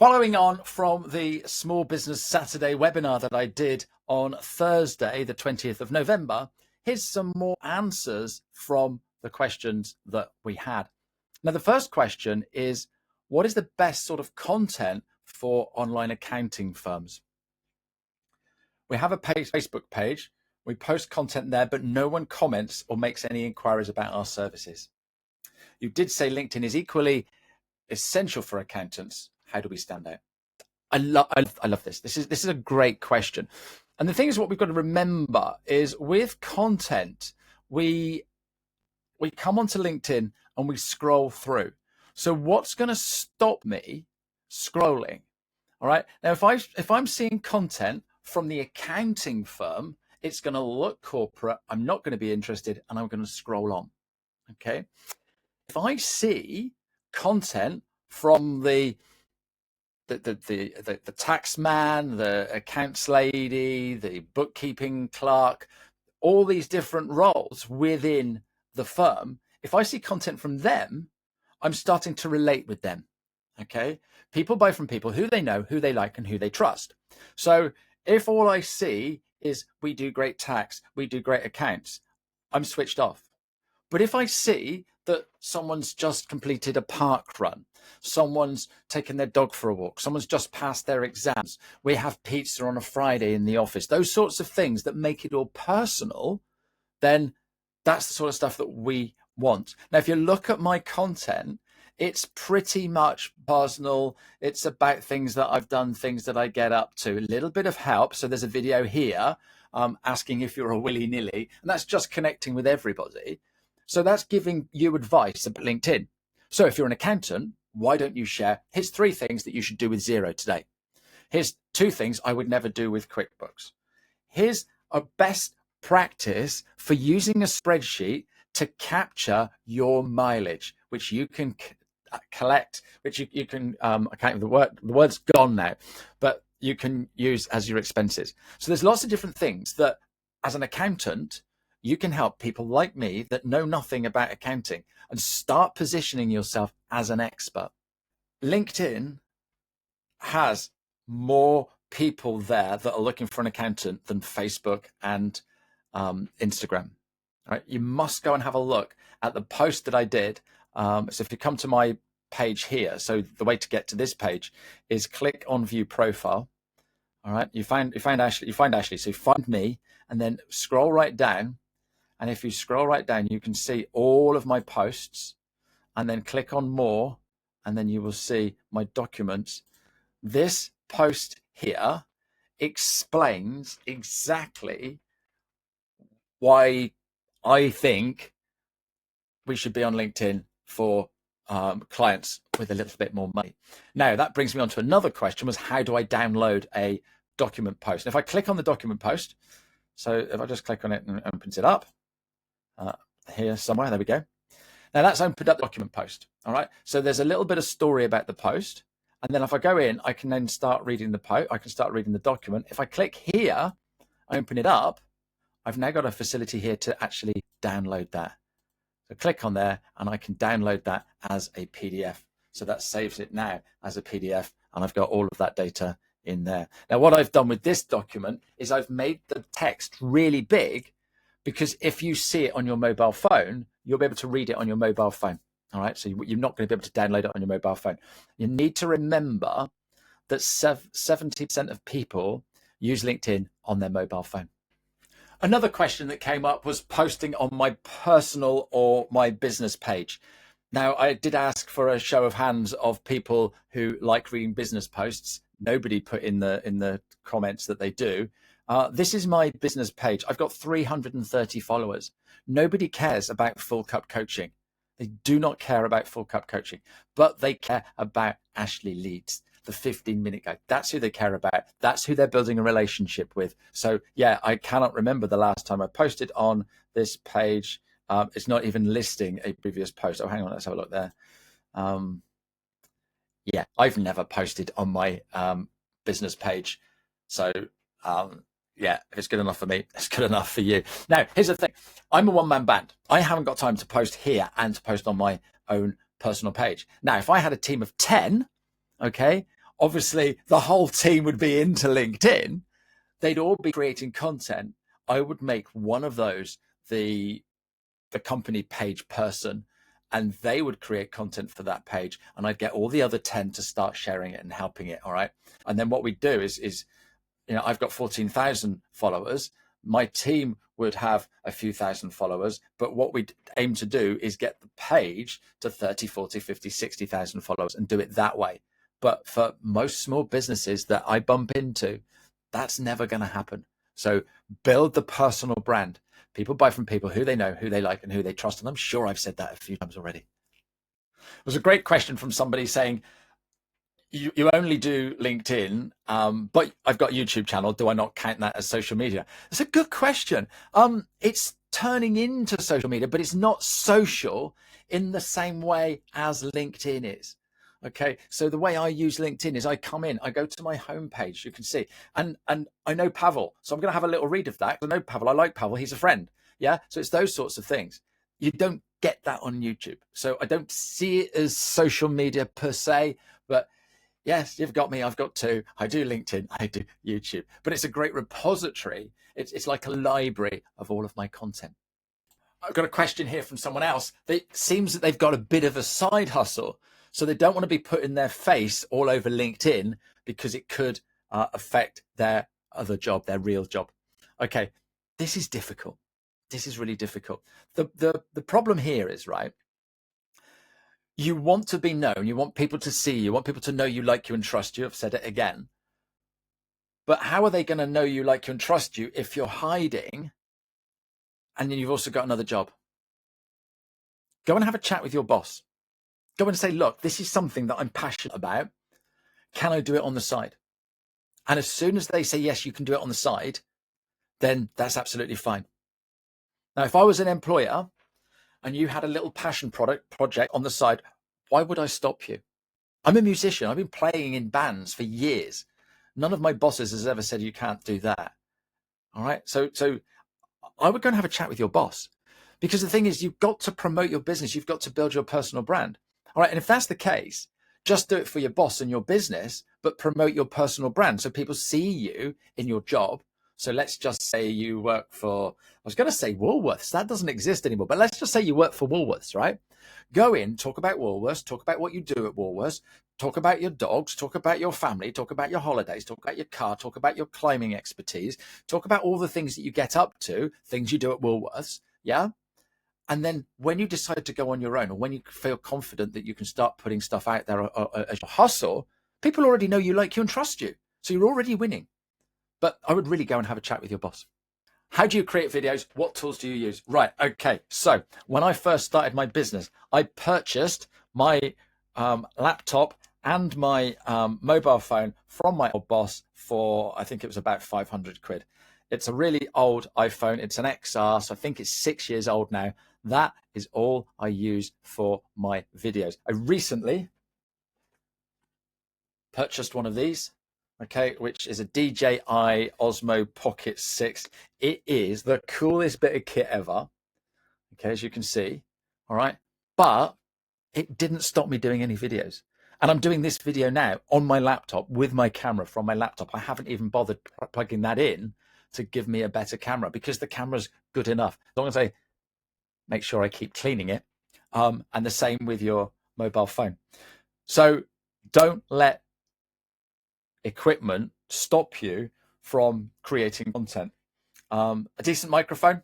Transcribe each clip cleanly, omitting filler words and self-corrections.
Following on from the Small Business Saturday webinar that I did on Thursday, the 20th of November, here's some more answers from the questions that we had. Now, the first question is, what is the best sort of content for online accounting firms? We have a Facebook page. We post content there, but no one comments or makes any inquiries about our services. You did say LinkedIn is equally essential for accountants. How do we stand out? I love this. This is a great question. And the thing is, what we've got to remember is with content, we come onto LinkedIn and we scroll through. So what's going to stop me scrolling? All right. Now, if I'm seeing content from the accounting firm, it's going to look corporate. I'm not going to be interested, and I'm going to scroll on. Okay. If I see content from the tax man, the accounts lady, the bookkeeping clerk, all these different roles within the firm, if I see content from them, I'm starting to relate with them. Okay. People buy from people who they know, who they like, and who they trust. So if all I see is we do great tax, we do great accounts, I'm switched off. But if I see that someone's just completed a park run, someone's taken their dog for a walk, someone's just passed their exams, we have pizza on a Friday in the office, those sorts of things that make it all personal, then that's the sort of stuff that we want. Now, if you look at my content, it's pretty much personal. It's about things that I've done, things that I get up to, a little bit of help. So there's a video here asking if you're a willy-nilly, and that's just connecting with everybody. So that's giving you advice about LinkedIn. So if you're an accountant, why don't you share, here's 3 things that you should do with Xero today. Here's 2 things I would never do with QuickBooks. Here's a best practice for using a spreadsheet to capture your mileage, which you can collect, which you can, I can't, the word's gone now, but you can use as your expenses. So there's lots of different things that as an accountant, you can help people like me that know nothing about accounting and start positioning yourself as an expert. LinkedIn has more people there that are looking for an accountant than Facebook and Instagram. All right, you must go and have a look at the post that I did. So if you come to my page here, so the way to get to this page is click on View Profile. All right, you find Ashley. So you find me, and then scroll right down. And if you scroll right down, you can see all of my posts, and then click on More, and then you will see my documents. This post here explains exactly why I think we should be on LinkedIn for clients with a little bit more money. Now, that brings me on to another question, was how do I download a document post? And if I click on the document post, so if I just click on it and opens it up, here somewhere, there we go. Now that's opened up the document post. All right. So there's a little bit of story about the post. And then if I go in, I can then start reading the post. I can start reading the document. If I click here, open it up, I've now got a facility here to actually download that. So click on there and I can download that as a PDF. So that saves it now as a PDF, and I've got all of that data in there. Now, what I've done with this document is I've made the text really big, because if you see it on your mobile phone, you'll be able to read it on your mobile phone. All right. So you're not going to be able to download it on your mobile phone. You need to remember that 70% of people use LinkedIn on their mobile phone. Another question that came up was posting on my personal or my business page. Now, I did ask for a show of hands of people who like reading business posts. Nobody put in the comments that they do. This is my business page. I've got 330 followers. Nobody cares about full cup coaching. They do not care about full cup coaching, but they care about Ashley Leeds, the 15-minute guide. That's who they care about. That's who they're building a relationship with. So yeah, I cannot remember the last time I posted on this page. It's not even listing a previous post. Oh, hang on, let's have a look there. Yeah, I've never posted on my business page. So yeah, if it's good enough for me, it's good enough for you. Now, here's the thing. I'm a one-man band. I haven't got time to post here and to post on my own personal page. Now, if I had a team of 10, okay, obviously the whole team would be into LinkedIn. They'd all be creating content. I would make one of those the company page person, and they would create content for that page, and I'd get all the other 10 to start sharing it and helping it. All right. And then what we do is, I've got 14,000 followers. My team would have a few thousand followers, but what we aim to do is get the page to 30, 40, 50, 60,000 followers and do it that way. But for most small businesses that I bump into, that's never going to happen. So build the personal brand. People buy from people who they know, who they like, and who they trust. And I'm sure I've said that a few times already. It was a great question from somebody saying, you only do LinkedIn, but I've got a YouTube channel. Do I not count that as social media? It's a good question. It's turning into social media, but it's not social in the same way as LinkedIn is. Okay, so the way I use LinkedIn is I come in, I go to my homepage, you can see, and I know Pavel, so I'm going to have a little read of that. I know Pavel, I like Pavel, he's a friend. Yeah, so it's those sorts of things. You don't get that on YouTube. So I don't see it as social media per se, but yes, you've got me. I've got two. I do LinkedIn. I do YouTube. But it's a great repository. It's like a library of all of my content. I've got a question here from someone else. It seems that they've got a bit of a side hustle. So they don't want to be putting their face all over LinkedIn because it could affect their other job, their real job. Okay, this is difficult. This is really difficult. The problem here is, right, you want to be known, you want people to see you, you want people to know you, like you, and trust you. I've said it again. But how are they going to know you, like you, and trust you if you're hiding and then you've also got another job? Go and have a chat with your boss. Go and say, look, this is something that I'm passionate about. Can I do it on the side? And as soon as they say, yes, you can do it on the side, then that's absolutely fine. Now, if I was an employer and you had a little passion project on the side, why would I stop you? I'm a musician. I've been playing in bands for years. None of my bosses has ever said you can't do that. All right. So I would go and have a chat with your boss, because the thing is, you've got to promote your business. You've got to build your personal brand. All right. And if that's the case, just do it for your boss and your business, but promote your personal brand so people see you in your job. So let's just say you work for, I was going to say Woolworths. That doesn't exist anymore, but let's just say you work for Woolworths, right? Go in, talk about Woolworths, talk about what you do at Woolworths, talk about your dogs, talk about your family, talk about your holidays, talk about your car, talk about your climbing expertise, talk about all the things that you get up to, things you do at Woolworths, yeah? And then when you decide to go on your own, or when you feel confident that you can start putting stuff out there as your hustle, people already know you, like you, and trust you. So you're already winning. But I would really go and have a chat with your boss. How do you create videos? What tools do you use? Right. Okay. So when I first started my business, I purchased my laptop and my mobile phone from my old boss for, I think it was about 500 quid. It's a really old iPhone. It's an XR. So I think it's 6 years old now. That is all I use for my videos. I recently purchased one of these, okay, which is a DJI Osmo Pocket 6. It is the coolest bit of kit ever, okay, as you can see, all right? But it didn't stop me doing any videos. And I'm doing this video now on my laptop with my camera from my laptop. I haven't even bothered plugging that in to give me a better camera, because the camera's good enough. As long as I make sure I keep cleaning it. And the same with your mobile phone. So don't let equipment stop you from creating content. A decent microphone,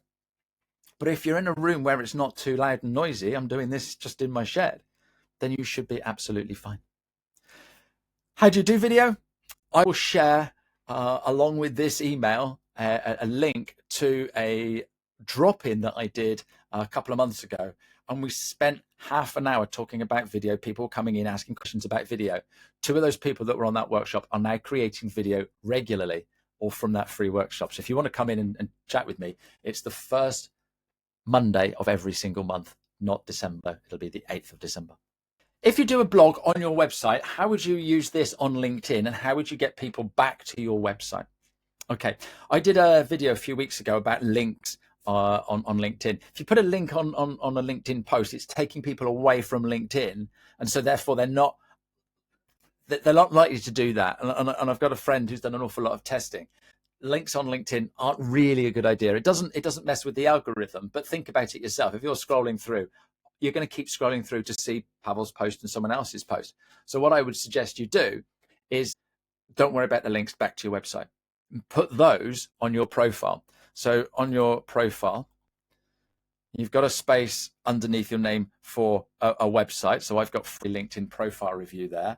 but if you're in a room where it's not too loud and noisy, I'm doing this just in my shed, then you should be absolutely fine. How do you do video? I will share along with this email a link to a drop-in that I did a couple of months ago, and we spent half an hour talking about video, people coming in asking questions about video. 2 of those people that were on that workshop are now creating video regularly, or from that free workshop. So if you want to come in and chat with me, it's the first Monday of every single month, not December. It'll be the 8th of December. If you do a blog on your website, how would you use this on LinkedIn, and how would you get people back to your website? Okay, I did a video a few weeks ago about links on LinkedIn. If you put a link on a LinkedIn post, it's taking people away from LinkedIn, and so therefore they're not they're not likely to do that. And I've got a friend who's done an awful lot of testing. Links on LinkedIn aren't really a good idea. It doesn't mess with the algorithm, but think about it yourself. If you're scrolling through, you're going to keep scrolling through to see Pavel's post and someone else's post. So what I would suggest you do is don't worry about the links back to your website. Put those on your profile. So on your profile, you've got a space underneath your name for a website. So I've got free LinkedIn profile review there.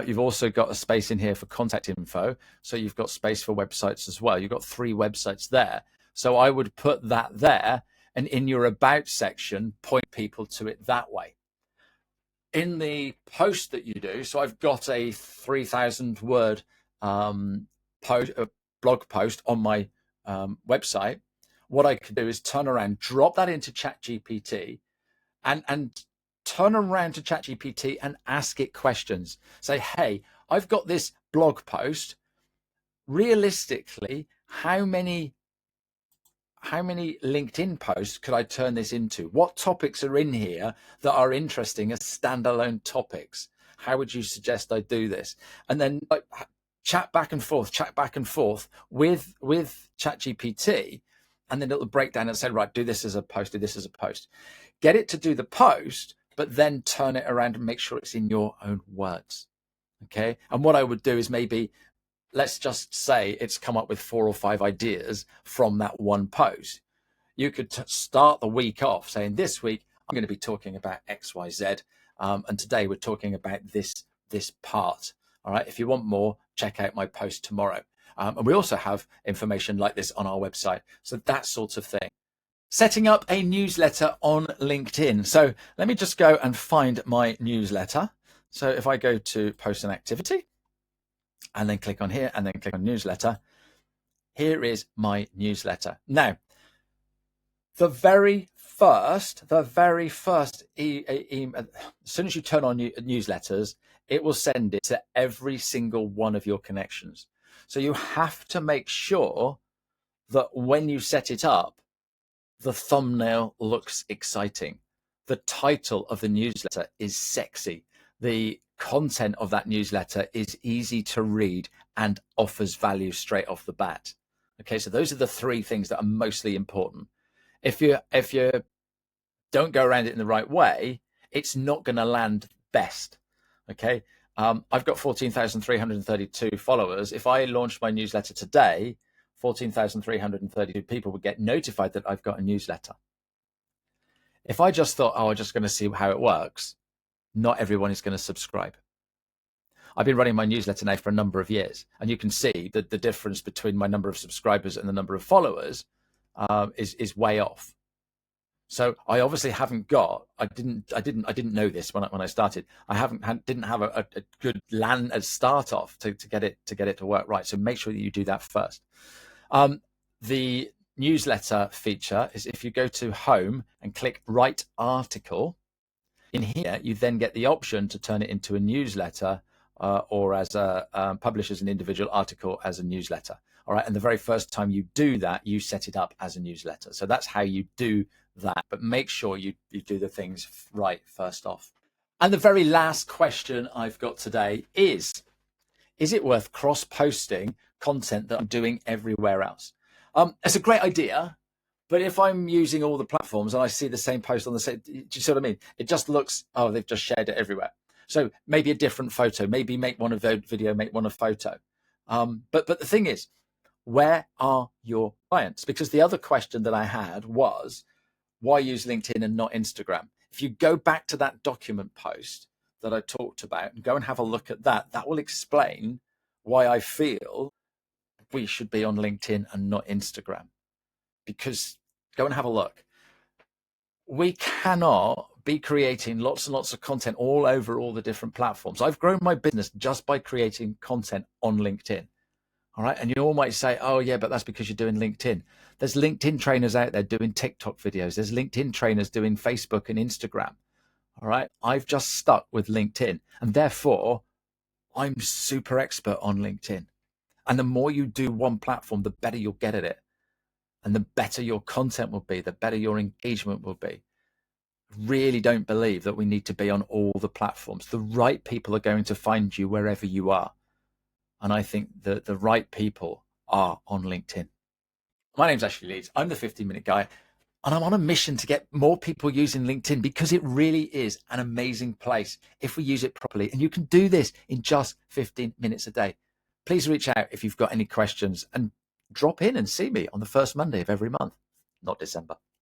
You've also got a space in here for contact info. So you've got space for websites as well. You've got 3 websites there. So I would put that there, and in your about section, point people to it that way. In the post that you do, so I've got a 3,000 word blog post on my website. What I could do is turn around, drop that into ChatGPT, and turn around to ChatGPT and ask it questions. Say, hey, I've got this blog post. Realistically, how many LinkedIn posts could I turn this into? What topics are in here that are interesting as standalone topics? How would you suggest I do this? And then chat back and forth with ChatGPT, and then it'll break down and say, right, do this as a post, do this as a post. Get it to do the post, but then turn it around and make sure it's in your own words. Okay. And what I would do is maybe, let's just say it's come up with 4 or 5 ideas from that one post. You could start the week off saying, this week, I'm going to be talking about X, Y, Z. And today we're talking about this part. All right. If you want more, check out my post tomorrow. And we also have information like this on our website. So that sort of thing. Setting up a newsletter on LinkedIn. So let me just go and find my newsletter. So if I go to post an activity and then click on here and then click on newsletter, here is my newsletter. Now, the very first, as soon as you turn on newsletters, it will send it to every single one of your connections. So you have to make sure that when you set it up, the thumbnail looks exciting. The title of the newsletter is sexy. The content of that newsletter is easy to read and offers value straight off the bat. Okay, so those are the 3 things that are mostly important. If you don't go around it in the right way, it's not going to land best. Okay. I've got 14,332 followers. If I launched my newsletter today, 14,332 people would get notified that I've got a newsletter. If I just thought, I'm just going to see how it works, not everyone is going to subscribe. I've been running my newsletter now for a number of years, and you can see that the difference between my number of subscribers and the number of followers is way off. So I obviously haven't got. I didn't know this when I started. Didn't have a good start off to get it to work right. So make sure that you do that first. The newsletter feature is if you go to home and click write article. In here, you then get the option to turn it into a newsletter or as publish as an individual article as a newsletter. All right. And the very first time you do that, you set it up as a newsletter. So that's how you do that. But make sure you do the things right first off. And the very last question I've got today is it worth cross-posting content that I'm doing everywhere else? It's a great idea. But if I'm using all the platforms and I see the same post on the same, do you see what I mean? It just looks, they've just shared it everywhere. So maybe a different photo, maybe make one of video, make one a photo. But the thing is, where are your clients? Because the other question that I had was, why use LinkedIn and not Instagram? If you go back to that document post that I talked about and go and have a look at that, that will explain why I feel we should be on LinkedIn and not Instagram. Because go and have a look. We cannot be creating lots and lots of content all over all the different platforms. I've grown my business just by creating content on LinkedIn. All right. And you all might say, oh, yeah, but that's because you're doing LinkedIn. There's LinkedIn trainers out there doing TikTok videos. There's LinkedIn trainers doing Facebook and Instagram. All right. I've just stuck with LinkedIn, and therefore I'm super expert on LinkedIn. And the more you do one platform, the better you'll get at it. And the better your content will be, the better your engagement will be. Really don't believe that we need to be on all the platforms. The right people are going to find you wherever you are. And I think that the right people are on LinkedIn. My name's Ashley Leeds. I'm the 15-minute guy. And I'm on a mission to get more people using LinkedIn because it really is an amazing place if we use it properly. And you can do this in just 15 minutes a day. Please reach out if you've got any questions and drop in and see me on the first Monday of every month, not December.